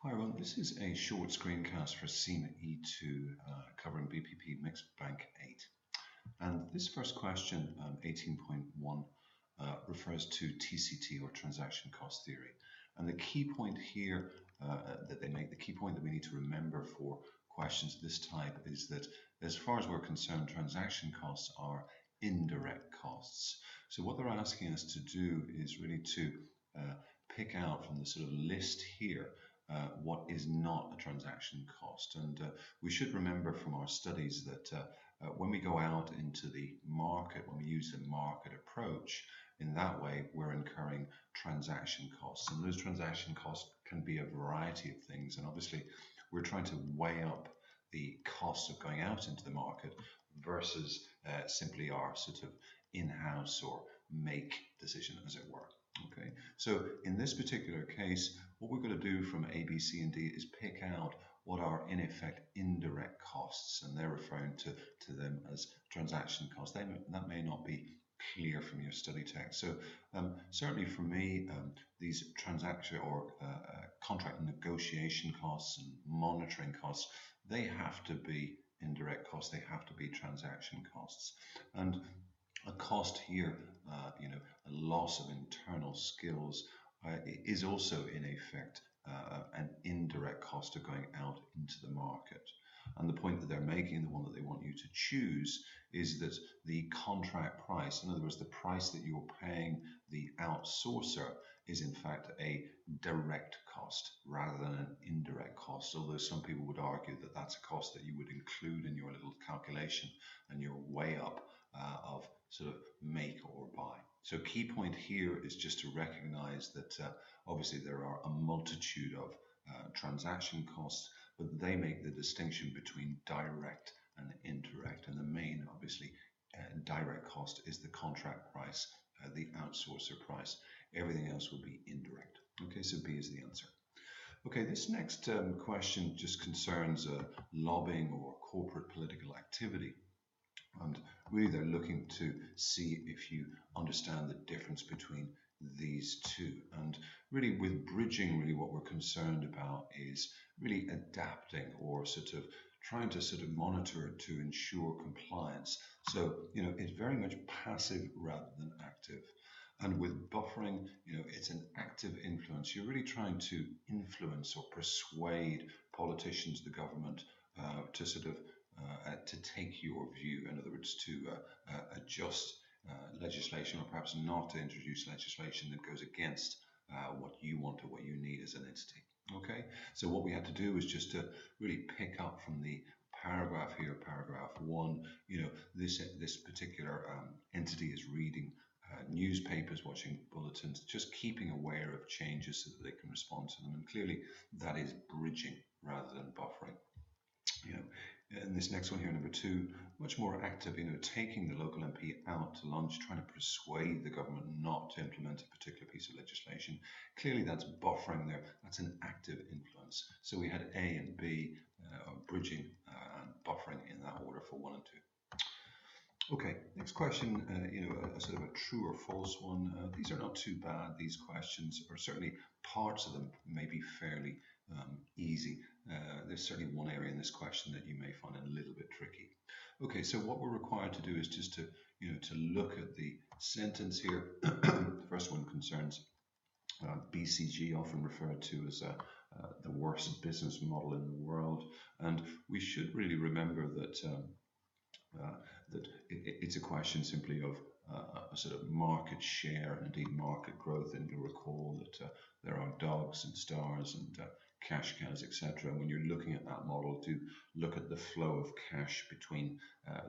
Hi everyone, this is a short screencast for CIMA E2 covering BPP Mixed Bank 8. And this first question, 18.1, refers to TCT or transaction cost theory. And the key point here that they make, the key point that we need to remember for questions of this type is that as far as we're concerned, transaction costs are indirect costs. So what they're asking us to do is really to pick out from the sort of list here what is not a transaction cost. And we should remember from our studies that when we go out into the market, when we use the market approach, in that way we're incurring transaction costs. And those transaction costs can be a variety of things. And obviously we're trying to weigh up the costs of going out into the market versus simply our sort of in-house or make decision, as it were. Okay, so in this particular case, what we're going to do from A, B, C, and D is pick out what are in effect indirect costs, and they're referring to them as transaction costs. That may not be clear from your study text. So certainly for me, these transaction or contract negotiation costs and monitoring costs, they have to be indirect costs. They have to be transaction costs. And a cost here, a loss of internal skills is also in effect an indirect cost of going out into the market. And the point that they're making, the one that they want you to choose, is that the contract price, in other words, the price that you're paying the outsourcer, is in fact a direct cost rather than an indirect cost, although some people would argue that that's a cost that you would include in your little calculation and your way up of sort of make or buy. So key point here is just to recognize that obviously there are a multitude of transaction costs, but they make the distinction between direct and indirect. And the main, obviously, direct cost is the contract price, the outsourcer price. Everything else will be indirect. Okay, so B is the answer. Okay, this next question just concerns lobbying or corporate political activity. And really they're looking to see if you understand the difference between these two. And really with bridging, really what we're concerned about is really adapting or sort of trying to sort of monitor to ensure compliance. So, it's very much passive rather than active. And with buffering, it's an active influence. You're really trying to influence or persuade politicians, the government, to sort of to take your view, in other words, to adjust legislation or perhaps not to introduce legislation that goes against what you want or what you need as an entity. Okay, so what we had to do was just to really pick up from the paragraph here, paragraph 1, this particular entity is reading newspapers, watching bulletins, just keeping aware of changes so that they can respond to them. And clearly that is bridging rather than buffering. And this next one here, number 2, much more active, taking the local MP out to lunch, trying to persuade the government not to implement a particular piece of legislation. Clearly that's buffering there. That's an active influence. So we had A and B, bridging and buffering in that order for 1 and 2. Okay, next question, a sort of a true or false one. These are not too bad, these questions, or certainly parts of them may be fairly easy. There's certainly one area in this question that you may find a little bit tricky. Okay, so what we're required to do is just to, to look at the sentence here. The first one concerns BCG, often referred to as the worst business model in the world. And we should really remember that that it's a question simply of a sort of market share and indeed market growth. And you'll recall that there are dogs and stars and cash cows, etc. When you're looking at that model, to look at the flow of cash between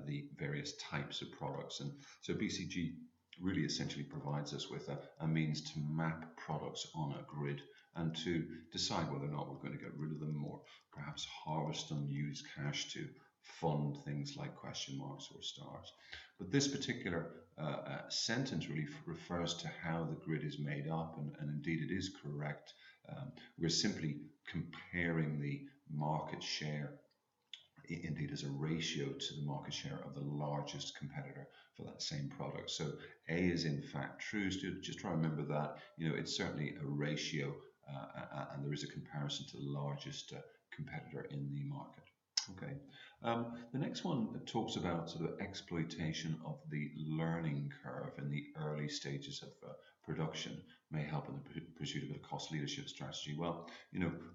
the various types of products. And so BCG really essentially provides us with a means to map products on a grid and to decide whether or not we're going to get rid of them or perhaps harvest them, use cash to fund things like question marks or stars. But this particular sentence really refers to how the grid is made up, and indeed it is correct. We're simply comparing the market share, indeed as a ratio to the market share of the largest competitor for that same product. So A is in fact true. So just try to remember that, it's certainly a ratio and there is a comparison to the largest competitor in the market. Okay. The next one talks about sort of exploitation of the learning curve in the early stages of production may help in the pursuit of a cost leadership strategy. Well,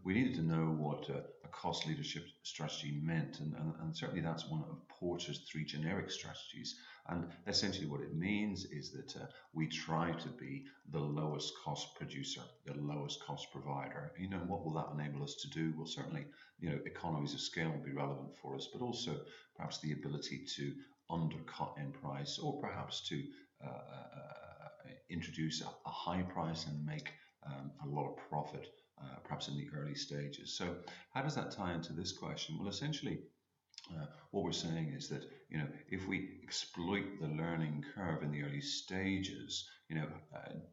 we needed to know what a cost leadership strategy meant, and certainly that's one of Porter's 3 generic strategies. And essentially what it means is that we try to be the lowest cost producer, the lowest cost provider. What will that enable us to do? Well, certainly, economies of scale will be relevant for us, but also perhaps the ability to undercut in price, or perhaps to introduce a high price and make a lot of profit, perhaps in the early stages. So how does that tie into this question? Well, essentially, what we're saying is that if we exploit the learning curve in the early stages,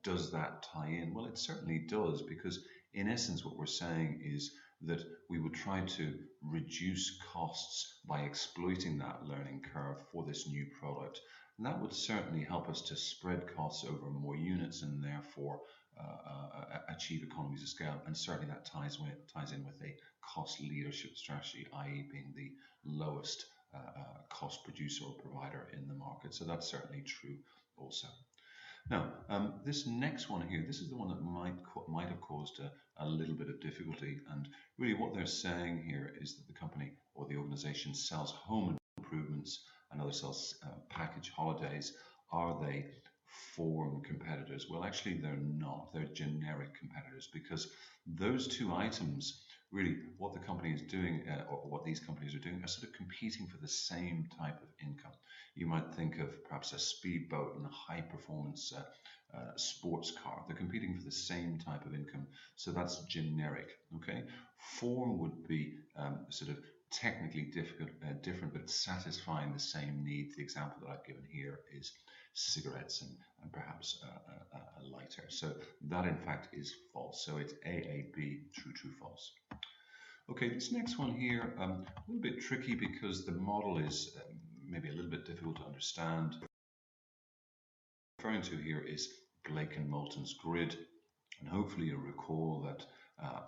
does that tie in? Well, it certainly does, because in essence what we're saying is that we would try to reduce costs by exploiting that learning curve for this new product, and that would certainly help us to spread costs over more units and therefore achieve economies of scale. And certainly that ties in with a cost leadership strategy, i.e. being the lowest cost producer or provider in the market. So that's certainly true also. Now, this next one here, this is the one that might have caused a little bit of difficulty. And really what they're saying here is that the company or the organization sells home improvements and other sells package holidays. Are they form competitors? Well, actually they're not. They're generic competitors, because those 2 items, really what the company is doing, or what these companies are doing, are sort of competing for the same type of income. You might think of perhaps a speedboat and a high performance sports car. They're competing for the same type of income, so that's generic. Okay, form would be sort of technically different, but satisfying the same needs. The example that I've given here is cigarettes and perhaps a lighter. So that in fact is false. So it's AAB, true, false. Okay, this next one here, a little bit tricky because the model is maybe a little bit difficult to understand. What I'm referring to here is Blake and Moulton's grid, and hopefully you'll recall that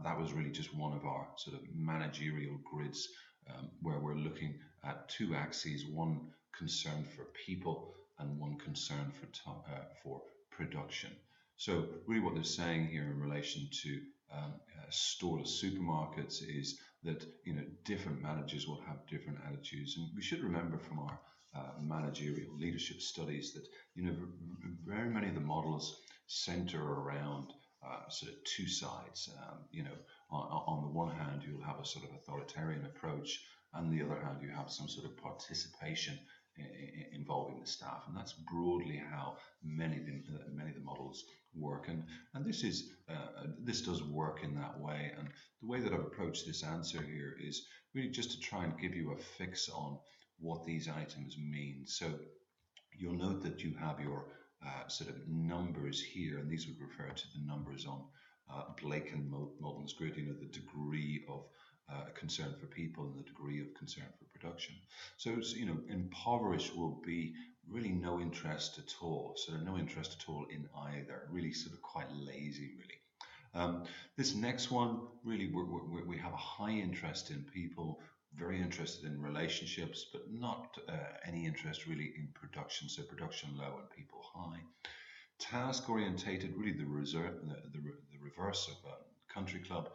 that was really just one of our sort of managerial grids, where we're looking at 2 axes, one concerned for people and one concerned for production. So really what they're saying here in relation to storeless supermarkets is that different managers will have different attitudes, and we should remember from our managerial leadership studies that very many of the models center around sort of 2 sides. On the one hand you will have a sort of authoritarian approach, and on the other hand you have some sort of participation involving the staff, and that's broadly how many of the models work. And this does work in that way. And the way that I've approached this answer here is really just to try and give you a fix on what these items mean. So you'll note that you have your sort of numbers here, and these would refer to the numbers on Blake and Moulton's grid. The degree of concern for people and the degree of concern for production. So impoverished will be really no interest at all. So no interest at all in either. Really sort of quite lazy, really. This next one, really we have a high interest in people, very interested in relationships, but not any interest really in production. So production low and people high. Task orientated, really the reverse of Country Club,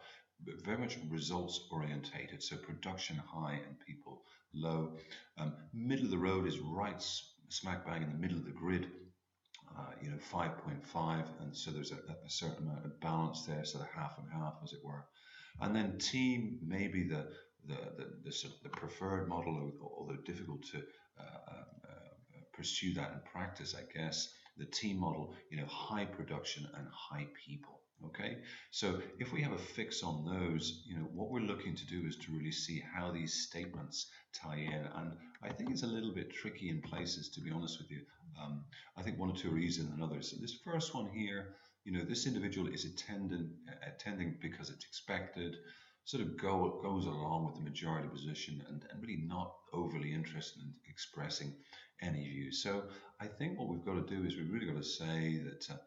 but very much results orientated. So production high and people low. Middle of the road is right smack bang in the middle of the grid. 5.5, and so there's a certain amount of balance there, so the half and half, as it were. And then team, maybe the preferred model, although difficult to pursue that in practice, I guess. The team model, high production and high people. Okay, so if we have a fix on those, what we're looking to do is to really see how these statements tie in. And I think it's a little bit tricky in places, to be honest with you. I think one or two reasons and others. So this first one here, this individual is attending because it's expected, sort of goes along with the majority position, and really not overly interested in expressing any views. So I think what we've got to do is we've really got to say that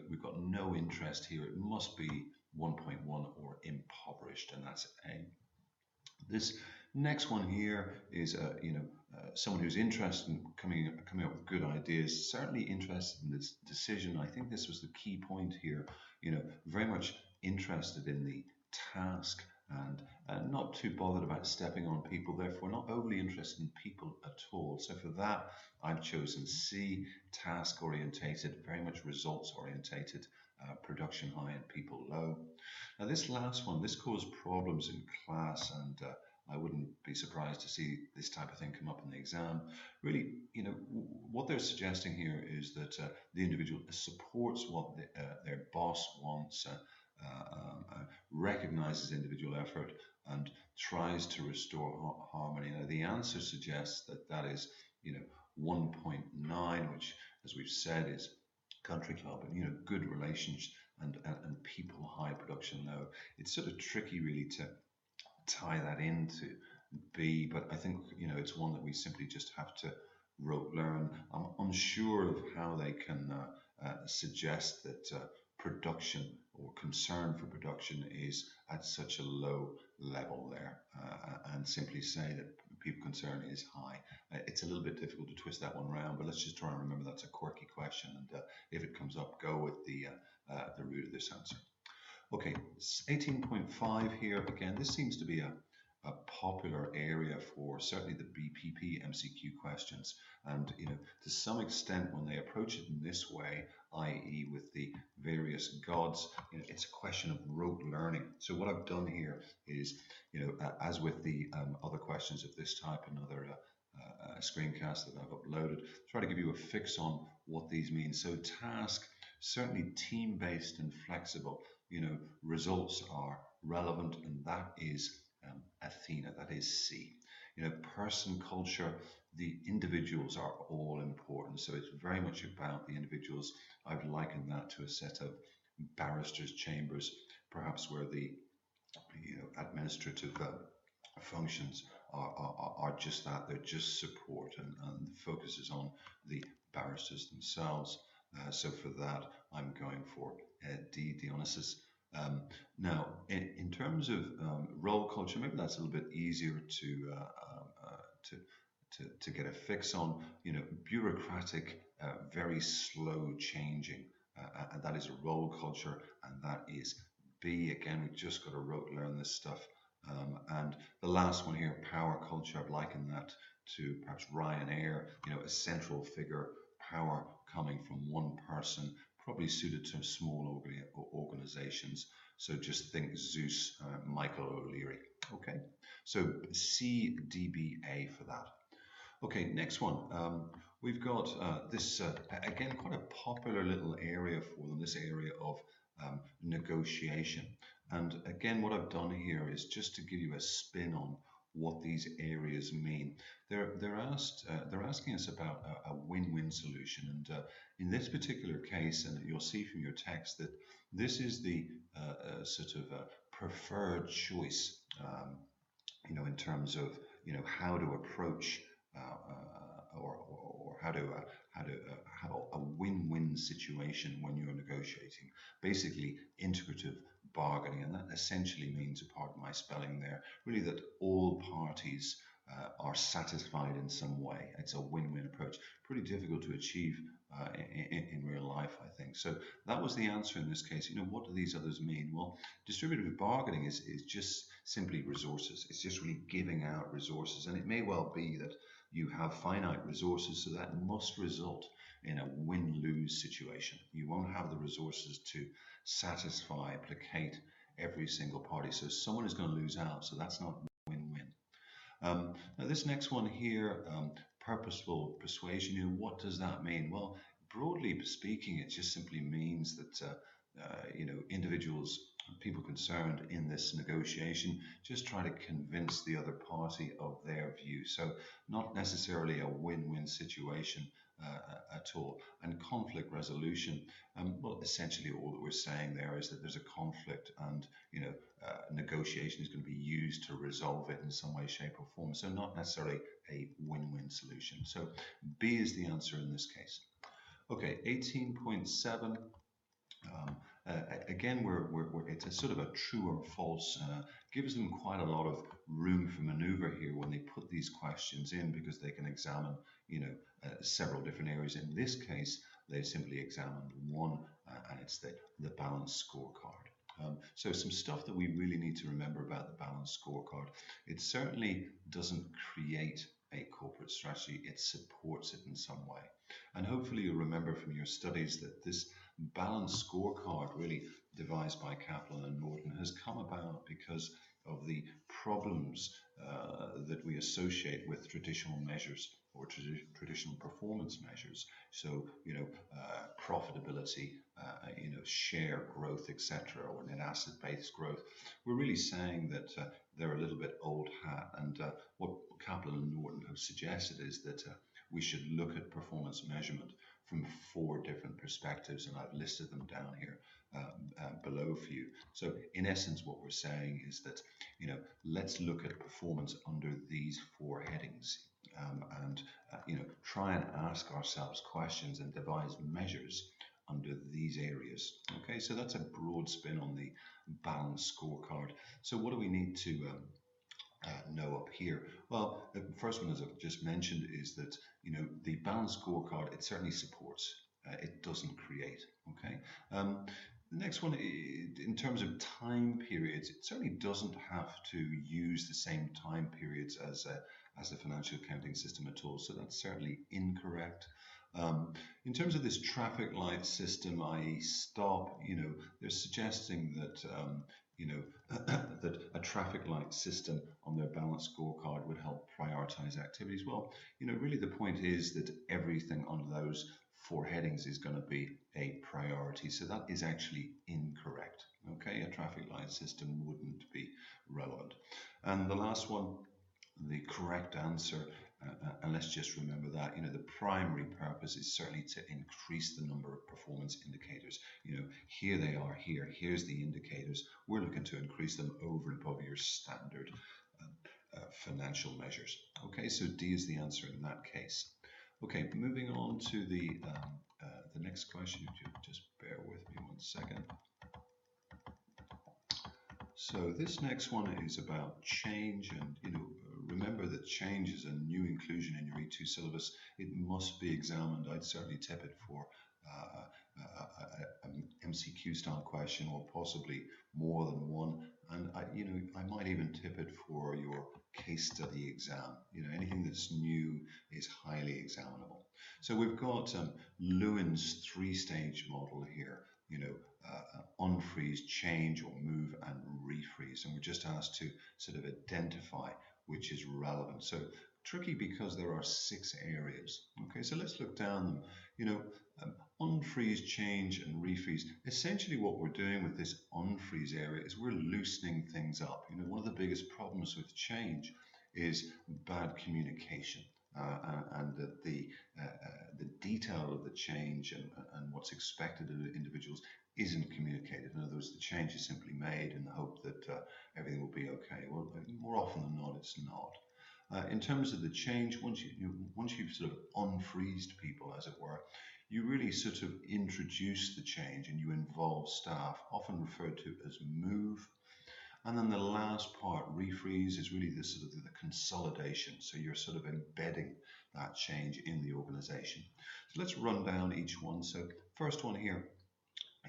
we've got no interest here. It must be 1.1 or impoverished, and that's A. This next one here is, someone who's interested in coming up with good ideas, certainly interested in this decision. I think this was the key point here, very much interested in the task and not too bothered about stepping on people, therefore not overly interested in people at all. So for that, I've chosen C, task orientated, very much results orientated, production high and people low. Now this last one, this caused problems in class, and I wouldn't be surprised to see this type of thing come up in the exam. Really, what they're suggesting here is that the individual supports what their boss wants, recognizes individual effort, and tries to restore harmony. Now the answer suggests that that is, 1.9, which, as we've said, is country club and good relations and people high, production low. It's sort of tricky really to tie that into B, but I think it's one that we simply just have to rote learn. I'm unsure of how they can suggest that production or concern for production is at such a low level there, and simply say that people concern is high. It's a little bit difficult to twist that one around, but let's just try and remember that's a quirky question, and if it comes up, go with the root of this answer. Okay, 18.5 here. Again, this seems to be a popular area for certainly the BPP MCQ questions, and to some extent when they approach it in this way, i.e. with the various gods, it's a question of rote learning. So what I've done here is, as with the other questions of this type, another screencast that I've uploaded, try to give you a fix on what these mean. So task, certainly team-based and flexible. Results are relevant, and that is Athena, that is C. Person culture, the individuals are all important, so it's very much about the individuals. I've likened that to a set of barristers' chambers, perhaps where the administrative functions are just that, they're just support, and the focus is on the barristers themselves. So for that, I'm going for D, Dionysus. Now, in terms of role culture, maybe that's a little bit easier to get a fix on. Bureaucratic, very slow changing, and that is a role culture, and that is B. Again, we've just got to rote learn this stuff. And the last one here, power culture, I've likened that to perhaps Ryanair, a central figure, power coming from one person, probably suited to small organizations. So just think Zeus, Michael O'Leary. Okay, so CDBA for that. Okay, next one. We've got this, again, quite a popular little area for them, this area of negotiation. And again, what I've done here is just to give you a spin on what these areas mean. They're asking us about a win-win solution, and in this particular case, and you'll see from your text that this is the sort of preferred choice, in terms of how to approach or how to have a win-win situation when you're negotiating. Basically, integrative bargaining, and that essentially means, pardon my spelling there, really that all parties are satisfied in some way. It's a win-win approach. Pretty difficult to achieve in real life, I think. So that was the answer in this case. What do these others mean? Well, distributive bargaining is just simply resources. It's just really giving out resources, and it may well be that you have finite resources, so that must result in a win-lose situation. You won't have the resources to satisfy, placate every single party, so someone is going to lose out, so that's not win-win. Now this next one here, purposeful persuasion, what does that mean? Well, broadly speaking, it just simply means that individuals, people concerned in this negotiation, just try to convince the other party of their view. So not necessarily a win-win situation at all. And conflict resolution, well, essentially all that we're saying there is that there's a conflict, and negotiation is going to be used to resolve it in some way, shape, or form. So not necessarily a win-win solution. So B is the answer in this case. Okay, 18.7. again, it's a sort of a true or false, gives them quite a lot of room for maneuver here when they put these questions in, because they can examine, several different areas. In this case, they simply examined one, and it's the balanced scorecard. So some stuff that we really need to remember about the balanced scorecard: it certainly doesn't create a corporate strategy, it supports it in some way. And hopefully you'll remember from your studies that this balanced scorecard, really devised by Kaplan and Moulton, has come about because of the problems that we associate with traditional measures, or traditional performance measures. So, profitability, share growth, etc., or net asset-based growth. We're really saying that they're a little bit old hat, and what Kaplan and Moulton have suggested is that we should look at performance measurement from 4 different perspectives, and I've listed them down here below for you. So in essence, what we're saying is that, let's look at performance under these 4 headings, and try and ask ourselves questions and devise measures under these areas. Okay, so that's a broad spin on the balanced scorecard. So what do we need to know up here? Well, the first one, as I've just mentioned, is that the balanced scorecard, it certainly supports, it doesn't create. Okay. The next one, in terms of time periods, it certainly doesn't have to use the same time periods as the financial accounting system at all. So that's certainly incorrect. In terms of this traffic light system, i.e. stop, they're suggesting that that a traffic light system on their balanced scorecard would help prioritize activities. Well, really the point is that everything under those 4 headings is going to be a priority. So that is actually incorrect. Okay, a traffic light system wouldn't be relevant. And the last one, the correct answer, and let's just remember that, the primary purpose is certainly to increase the number of performance indicators. Here they are, here's the indicators. We're looking to increase them over and above your standard financial measures. Okay, so D is the answer in that case. Okay, moving on to the next question. If you just bear with me 1 second. So this next one is about change, and remember that change is a new inclusion in your E2 syllabus. It must be examined. I'd certainly tip it for an MCQ style question, or possibly more than one. And I might even tip it for your case study exam. Anything that's new is highly examinable. So we've got Lewin's 3-stage model here. Unfreeze, change or move, and refreeze. And we're just asked to sort of identify which is relevant. So tricky because there are 6 areas. Okay, so let's look down them. Unfreeze, change, and refreeze. Essentially what we're doing with this unfreeze area is we're loosening things up. One of the biggest problems with change is bad communication. And that the detail of the change and what's expected of individuals isn't communicated. In other words, the change is simply made in the hope that everything will be okay. Well, more often than not, it's not. In terms of the change, once you've sort of unfreezed people, as it were, you really sort of introduce the change and you involve staff, often referred to as move. And then the last part, refreeze, is really the sort of the consolidation. So you're sort of embedding that change in the organization. So let's run down each one. So first one here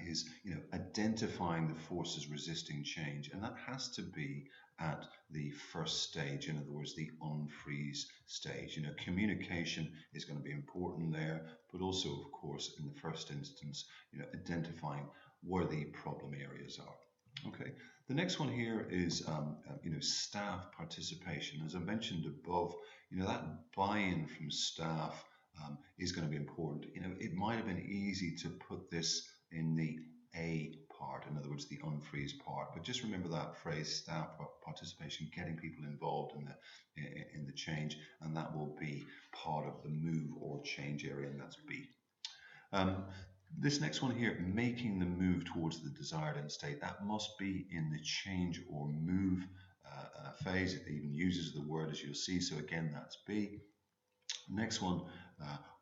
is identifying the forces resisting change, and that has to be at the first stage. In other words, the unfreeze stage. Communication is going to be important there, but also, of course, in the first instance, identifying where the problem areas are. Okay. The next one here is staff participation. As I mentioned above, that buy-in from staff is going to be important. It might have been easy to put this in the A part, in other words, the unfreeze part, but just remember that phrase, staff participation, getting people involved in the change, and that will be part of the move or change area, and that's B. This next one here, making the move towards the desired end state, that must be in the change or move phase. It even uses the word, as you'll see, so again, that's B. Next one,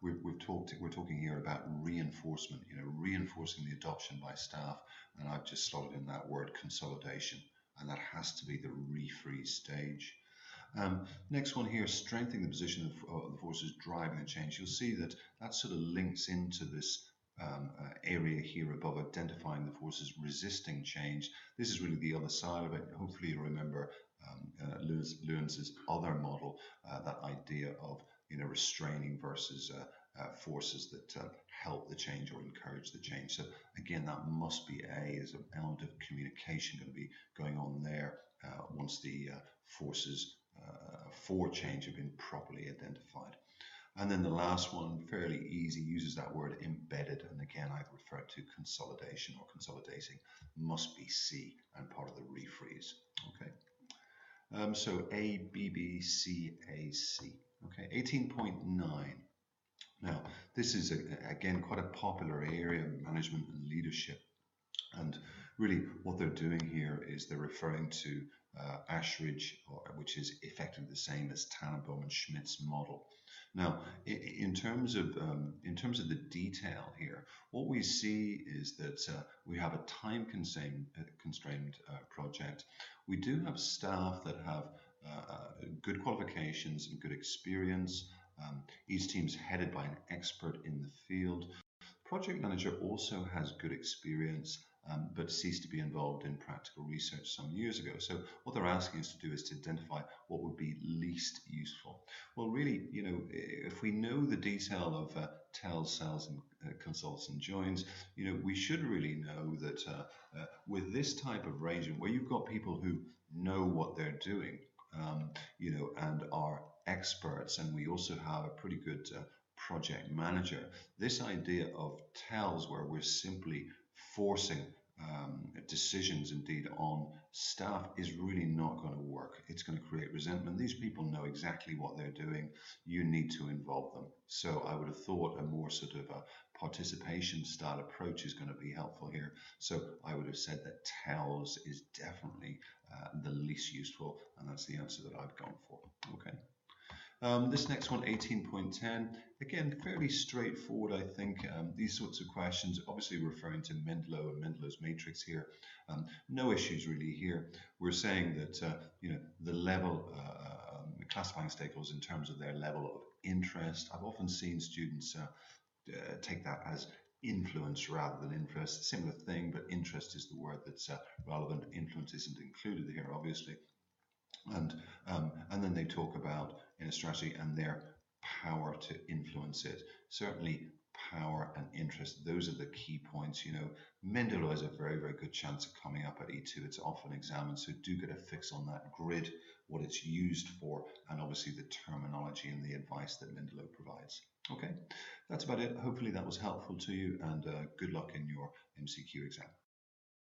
we're talking here about reinforcement, reinforcing the adoption by staff, and I've just slotted in that word consolidation, and that has to be the refreeze stage. Next one here, strengthening the position of the forces driving the change. You'll see that that sort of links into this area here above, identifying the forces resisting change. This is really the other side of it. Hopefully you remember Lewis's other model, that idea of restraining versus forces that help the change or encourage the change. So again, that must be as an element of communication going to be going on there once the forces for change have been properly identified. And then the last one, fairly easy, uses that word embedded, and again I've referred to consolidation or consolidating, must be C and part of the refreeze. Okay. So A, B, B, C, A, C. Okay, 18.9. Now, this is, again, quite a popular area, management and leadership. And really what they're doing here is they're referring to Ashridge, which is effectively the same as Tannenbaum and Schmidt's model. Now, in terms of the detail here, what we see is that we have a time-constrained project. We do have staff that have good qualifications and good experience. Each team's headed by an expert in the field. Project manager also has good experience, but ceased to be involved in practical research some years ago. So what they're asking us to do is to identify what would be least useful. Well, really, if we know the detail of tells, sells, and consults and joins, we should really know that with this type of arrangement, where you've got people who know what they're doing, and are experts, and we also have a pretty good project manager, this idea of tells, where we're simply forcing decisions indeed on staff, is really not going to work. It's going to create resentment. These people know exactly what they're doing. You need to involve them. So I would have thought a more sort of a participation style approach is going to be helpful here. So I would have said that tells is definitely the least useful, and that's the answer that I've gone for. Okay. This next one, 18.10, again, fairly straightforward, I think. These sorts of questions, obviously referring to Mendelow and Mendelow's matrix here. No issues really here. We're saying that, the level, classifying stakeholders in terms of their level of interest. I've often seen students take that as influence rather than interest. Similar thing, but interest is the word that's relevant. Influence isn't included here, obviously. And then they talk about in a strategy and their power to influence it. Certainly power and interest, those are the key points. Mendelow has a very, very good chance of coming up at E2. It's often examined, so do get a fix on that grid, what it's used for, and obviously the terminology and the advice that Mendelow provides. Okay, that's about it. Hopefully that was helpful to you, and good luck in your MCQ exam.